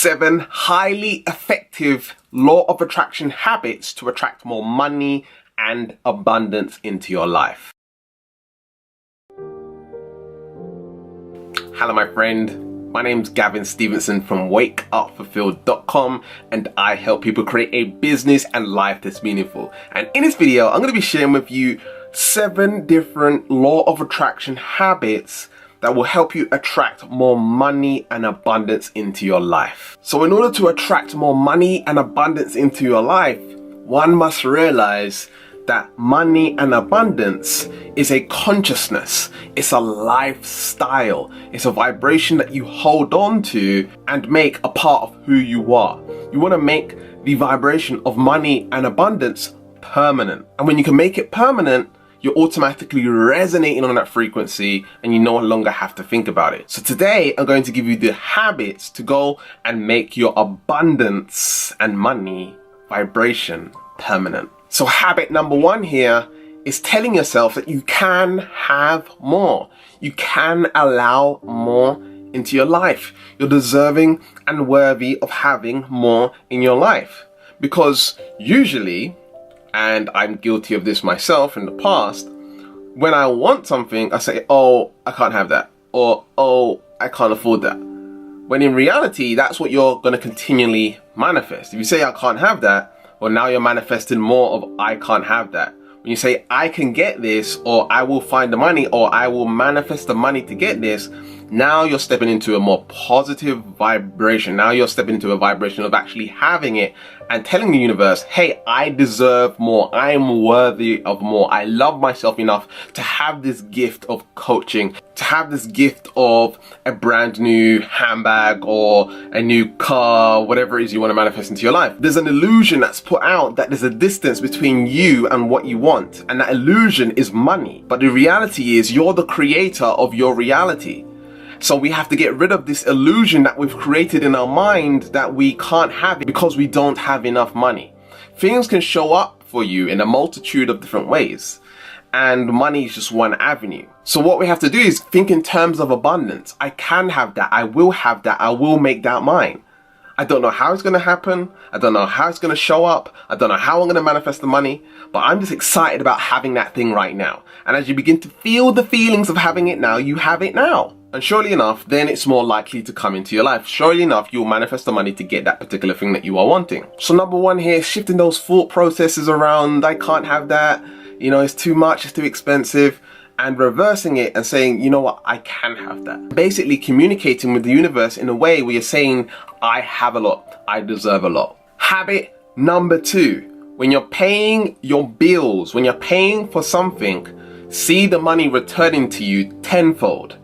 7 highly effective law of attraction habits to attract more money and abundance into your life. Hello my friend, my name's Gavin Stevenson from wakeupfulfilled.com, and I help people create a business and life that's meaningful. And in this video, I'm going to be sharing with you 7 different law of attraction habits that will help you attract more money and abundance into your life. So in order to attract more money and abundance into your life, one must realize that money and abundance is a consciousness, it's a lifestyle, it's a vibration that you hold on to and make a part of who you are. You want to make the vibration of money and abundance permanent. And when you can make it permanent, you're automatically resonating on that frequency and you no longer have to think about it. So today I'm going to give you the habits to go and make your abundance and money vibration permanent. So habit number 1 here is telling yourself that you can have more. You can allow more into your life. You're deserving and worthy of having more in your life. Because usually, and I'm guilty of this myself in the past, when I want something, I say, oh, I can't have that, or oh, I can't afford that. When in reality, that's what you're going to continually manifest. If you say I can't have that, well, now you're manifesting more of I can't have that. When you say I can get this, or I will find the money, or I will manifest the money to get this, now you're stepping into a more positive vibration. Now you're stepping into a vibration of actually having it and telling the universe, hey, I deserve more. I am worthy of more. I love myself enough to have this gift of coaching, to have this gift of a brand new handbag or a new car, whatever it is you want to manifest into your life. There's an illusion that's put out that there's a distance between you and what you want, and that illusion is money. But the reality is you're the creator of your reality. So we have to get rid of this illusion that we've created in our mind that we can't have it because we don't have enough money. Things can show up for you in a multitude of different ways, and money is just one avenue. So what we have to do is think in terms of abundance. I can have that, I will have that, I will make that mine. I don't know how it's going to happen, I don't know how it's going to show up, I don't know how I'm going to manifest the money, but I'm just excited about having that thing right now. And as you begin to feel the feelings of having it now, you have it now. And surely enough, then it's more likely to come into your life. Surely enough, you'll manifest the money to get that particular thing that you are wanting. So number 1 here, shifting those thought processes around, I can't have that, you know, it's too much, it's too expensive, and reversing it and saying, you know what, I can have that. Basically communicating with the universe in a way where you're saying, I have a lot, I deserve a lot. Habit number 2, when you're paying your bills, when you're paying for something, see the money returning to you tenfold.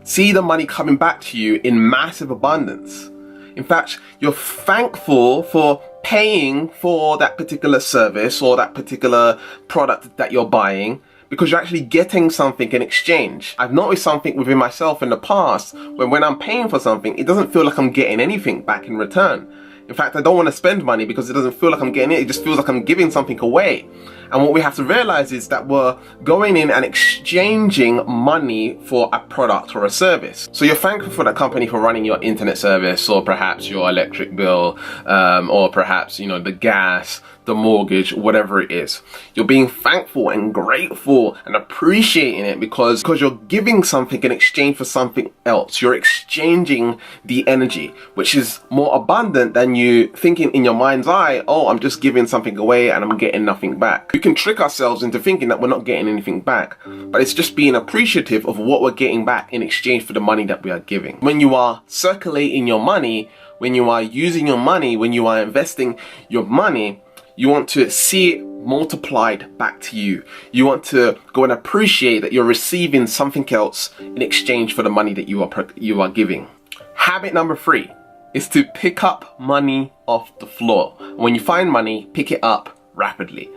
See the money coming back to you in massive abundance. In fact, you're thankful for paying for that particular service or that particular product that you're buying because you're actually getting something in exchange. I've noticed something within myself in the past when I'm paying for something, it doesn't feel like I'm getting anything back in return. In fact, I don't want to spend money because it doesn't feel like I'm getting it. It just feels like I'm giving something away. And what we have to realize is that we're going in and exchanging money for a product or a service. So you're thankful for that company for running your internet service, or perhaps your electric bill, or perhaps, you know, the gas, the mortgage, whatever it is. You're being thankful and grateful and appreciating it because you're giving something in exchange for something else. You're exchanging the energy, which is more abundant than you thinking in your mind's eye, oh, I'm just giving something away and I'm getting nothing back. We can trick ourselves into thinking that we're not getting anything back, but it's just being appreciative of what we're getting back in exchange for the money that we are giving. When you are circulating your money, when you are using your money, when you are investing your money, you want to see it multiplied back to you. You want to go and appreciate that you're receiving something else in exchange for the money that you are giving. Habit number 3 is to pick up money off the floor. When you find money, pick it up rapidly.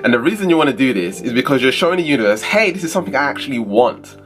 And the reason you want to do this is because you're showing the universe, hey, this is something I actually want.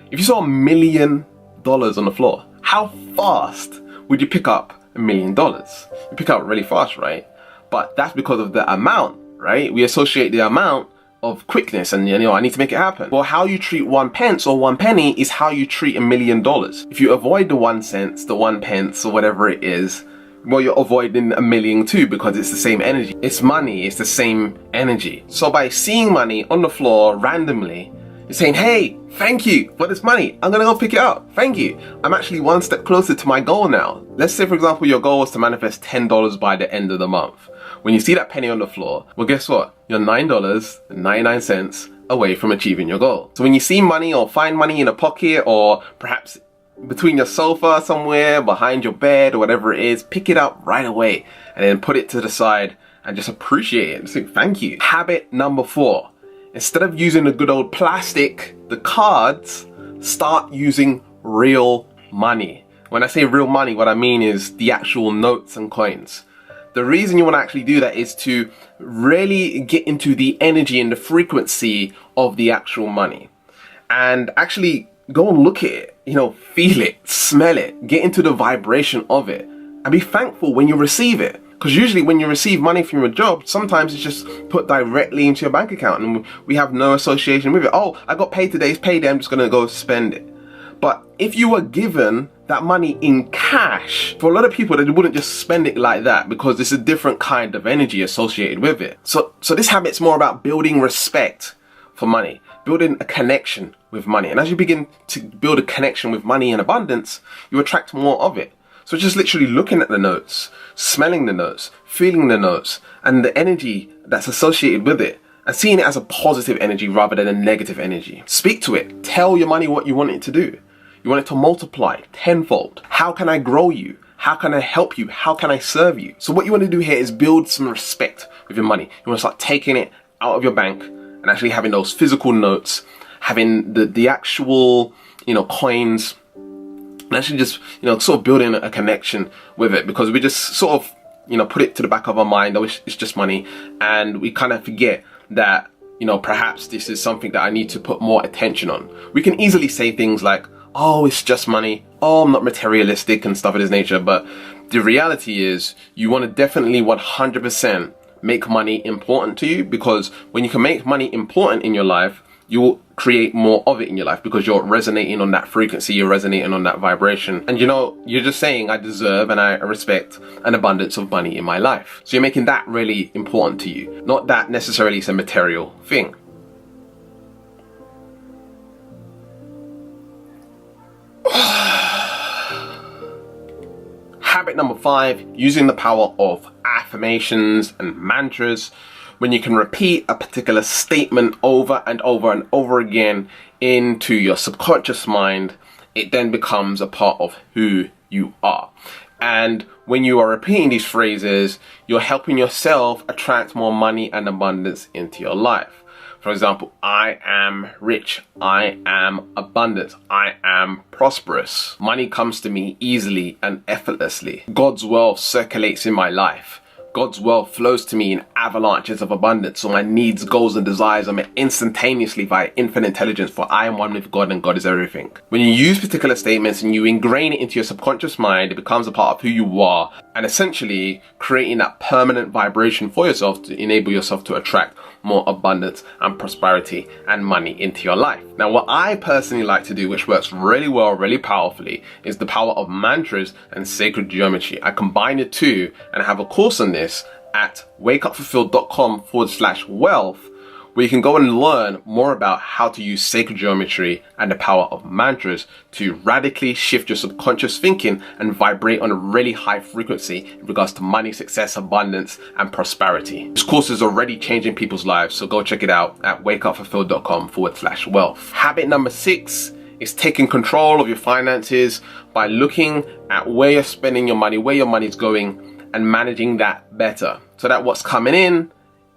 If you saw $1 million on the floor, how fast would you pick up $1 million? You pick up really fast, right? But that's because of the amount, right? We associate the amount of quickness and, you know, I need to make it happen. Well, how you treat 1 pence or 1 penny is how you treat $1 million. If you avoid the 1 cent, the 1 pence or whatever it is, well, you're avoiding a million too, because it's the same energy. It's money, it's the same energy. So by seeing money on the floor randomly, you're saying, hey, thank you for this money. I'm gonna go pick it up. Thank you. I'm actually one step closer to my goal now. Let's say, for example, your goal was to manifest $10 by the end of the month. When you see that penny on the floor, well, guess what? You're $9.99 away from achieving your goal. So when you see money or find money in a pocket, or perhaps between your sofa somewhere, behind your bed, or whatever it is, pick it up right away and then put it to the side and just appreciate it and say thank you. Habit number 4. Instead of using the good old plastic, the cards, start using real money. When I say real money, what I mean is the actual notes and coins. The reason you want to actually do that is to really get into the energy and the frequency of the actual money. And actually go and look at it, feel it, smell it, get into the vibration of it, and be thankful when you receive it. Because usually when you receive money from your job, sometimes it's just put directly into your bank account and we have no association with it. Oh, I got paid today, it's payday, I'm just going to go spend it. But if you were given that money in cash, for a lot of people, they wouldn't just spend it like that, because there's a different kind of energy associated with it. So this habit's more about building respect for money, building a connection with money. And as you begin to build a connection with money in abundance, you attract more of it. So just literally looking at the notes, smelling the notes, feeling the notes, and the energy that's associated with it, and seeing it as a positive energy rather than a negative energy. Speak to it. Tell your money what you want it to do. You want it to multiply tenfold. How can I grow you? How can I help you? How can I serve you? So what you want to do here is build some respect with your money. You want to start taking it out of your bank and actually having those physical notes, having the actual, coins, and actually just, sort of building a connection with it, because we just sort of, put it to the back of our mind, oh, it's just money, and we kind of forget that, perhaps this is something that I need to put more attention on. We can easily say things like, oh, it's just money, oh, I'm not materialistic and stuff of this nature, but the reality is you want to definitely 100% make money important to you, because when you can make money important in your life, you will create more of it in your life, because you're resonating on that frequency, you're resonating on that vibration, and you're just saying, I deserve and I respect an abundance of money in my life. So you're making that really important to you, not that necessarily it's a material thing. Habit number 5, using the power of affirmations and mantras. When you can repeat a particular statement over and over and over again into your subconscious mind, it then becomes a part of who you are. And when you are repeating these phrases, you're helping yourself attract more money and abundance into your life. For example, I am rich, I am abundant, I am prosperous. Money comes to me easily and effortlessly. God's wealth circulates in my life. God's wealth flows to me in avalanches of abundance, so my needs, goals, and desires are met instantaneously via infinite intelligence, for I am one with God and God is everything. When you use particular statements and you ingrain it into your subconscious mind, it becomes a part of who you are, and essentially creating that permanent vibration for yourself to enable yourself to attract more abundance and prosperity and money into your life. Now, what I personally like to do, which works really well, really powerfully, is the power of mantras and sacred geometry. I combine the two and I have a course on this at wakeupfulfilled.com/wealth, where you can go and learn more about how to use sacred geometry and the power of mantras to radically shift your subconscious thinking and vibrate on a really high frequency in regards to money, success, abundance, and prosperity. This course is already changing people's lives, so go check it out at wakeupfulfilled.com/wealth. Habit number 6 is taking control of your finances by looking at where you're spending your money, where your money's going, and managing that better, so that what's coming in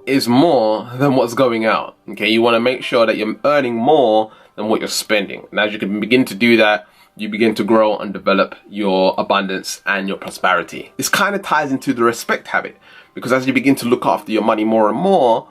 is more than what's going out. Okay, you want to make sure that you're earning more than what you're spending. And as you can begin to do that, you begin to grow and develop your abundance and your prosperity. This kind of ties into the respect habit, because as you begin to look after your money more and more,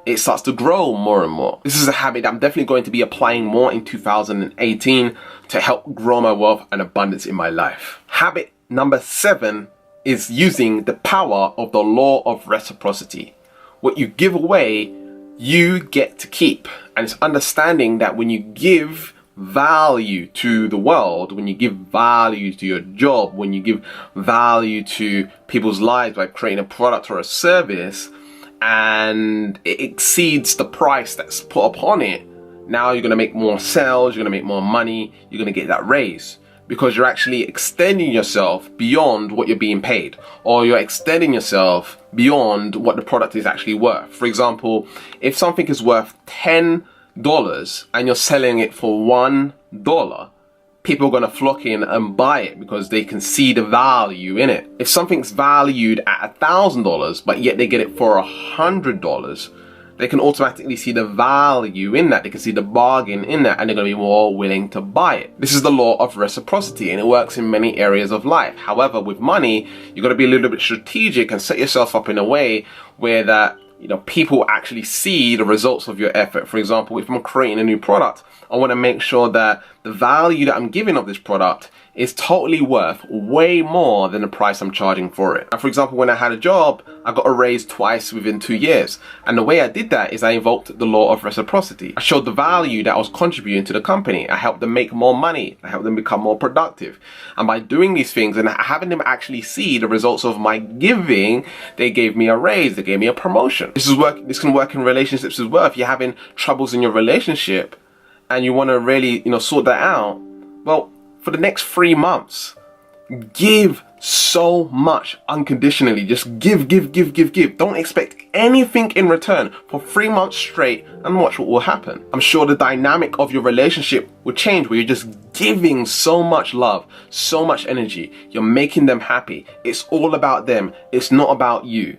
it starts to grow more and more. This is a habit I'm definitely going to be applying more in 2018 to help grow my wealth and abundance in my life. Habit number 7 is using the power of the law of reciprocity. What you give away, you get to keep. And it's understanding that when you give value to the world, when you give value to your job, when you give value to people's lives by creating a product or a service, and it exceeds the price that's put upon it, now you're going to make more sales, you're going to make more money, you're going to get that raise, because you're actually extending yourself beyond what you're being paid, or you're extending yourself beyond what the product is actually worth. For example, if something is worth $10 and you're selling it for $1, people are going to flock in and buy it because they can see the value in it. If something's valued at $1,000 but yet they get it for $100, they can automatically see the value in that. They can see the bargain in that, and they're going to be more willing to buy it. This is the law of reciprocity, and it works in many areas of life. However, with money, you've got to be a little bit strategic and set yourself up in a way where that, people actually see the results of your effort. For example, if I'm creating a new product, I want to make sure that the value that I'm giving of this product is totally worth way more than the price I'm charging for it. And for example, when I had a job, I got a raise twice within 2 years. And the way I did that is I invoked the law of reciprocity. I showed the value that I was contributing to the company. I helped them make more money. I helped them become more productive. And by doing these things and having them actually see the results of my giving, they gave me a raise, they gave me a promotion. This can work in relationships as well. If you're having troubles in your relationship and you want to really, sort that out, well, for the next 3 months, give so much unconditionally. Just give. Don't expect anything in return for 3 months straight, and watch what will happen. I'm sure the dynamic of your relationship will change, where you're just giving so much love, so much energy. You're making them happy. It's all about them. It's not about you.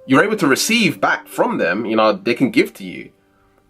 You're able to receive back from them. They can give to you.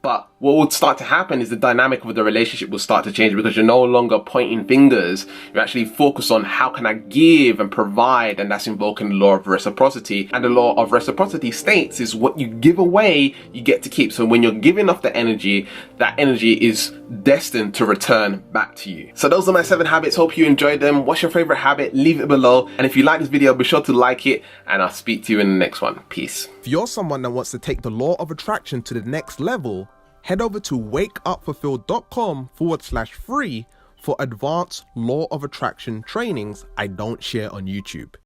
But what will start to happen is the dynamic of the relationship will start to change, because you're no longer pointing fingers. You're actually focused on how can I give and provide, and that's invoking the law of reciprocity. And the law of reciprocity states is what you give away, you get to keep. So when you're giving off the energy, that energy is destined to return back to you. So those are my 7 habits. Hope you enjoyed them. What's your favorite habit? Leave it below. And if you like this video, be sure to like it, and I'll speak to you in the next one. Peace. If you're someone that wants to take the law of attraction to the next level, head over to wakeupfulfilled.com/free for advanced law of attraction trainings I don't share on YouTube.